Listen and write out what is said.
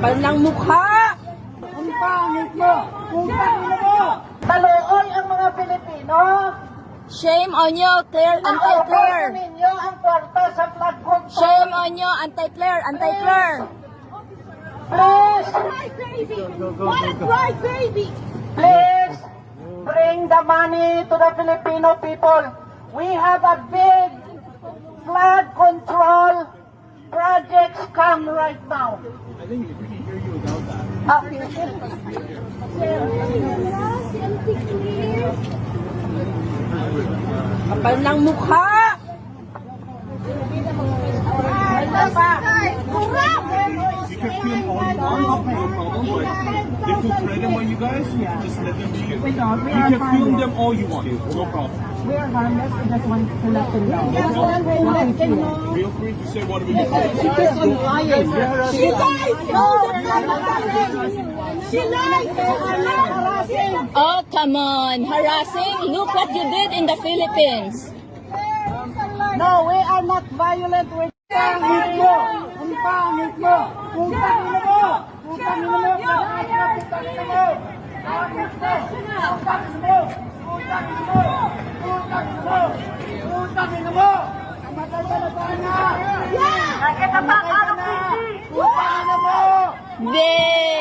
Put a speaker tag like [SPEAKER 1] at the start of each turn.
[SPEAKER 1] Kapal ng mukha! Ang pangit mo! Putang ina mo!
[SPEAKER 2] Taluoy ang mga Pilipino.
[SPEAKER 1] Shame on you, Claire, anti-Claire!
[SPEAKER 2] Ninyo ang kwarta sa flood control.
[SPEAKER 1] Shame on you, anti-Claire, anti-Claire!
[SPEAKER 2] Please,
[SPEAKER 3] What a cry baby!
[SPEAKER 2] please, bring the money to the Filipino people. We have a big flood control projects come right now.
[SPEAKER 4] I think we can hear you without that.
[SPEAKER 1] Kapal ng mukha!
[SPEAKER 4] You can film all you want, no problem, but they put freedom on you guys, just let them be. You can film them all you want, no problem.
[SPEAKER 2] We are harmless. We just want to let them know.
[SPEAKER 4] Feel free to say whatever you want.
[SPEAKER 3] She lies! She lies!
[SPEAKER 1] Oh, come on! Harassing? Look what you did in the Philippines!
[SPEAKER 2] No, we are not violent. We're
[SPEAKER 1] Pangit mo! Ang pangit mo! Putang ina mo! Putang ina mo! Putang ina mo! Pangit mo! Putang ina mo! Putang ina mo! Putang ina mo! Putang ina mo! Namatay ka na sana! Namatay ka na! Putang ina mo! Be!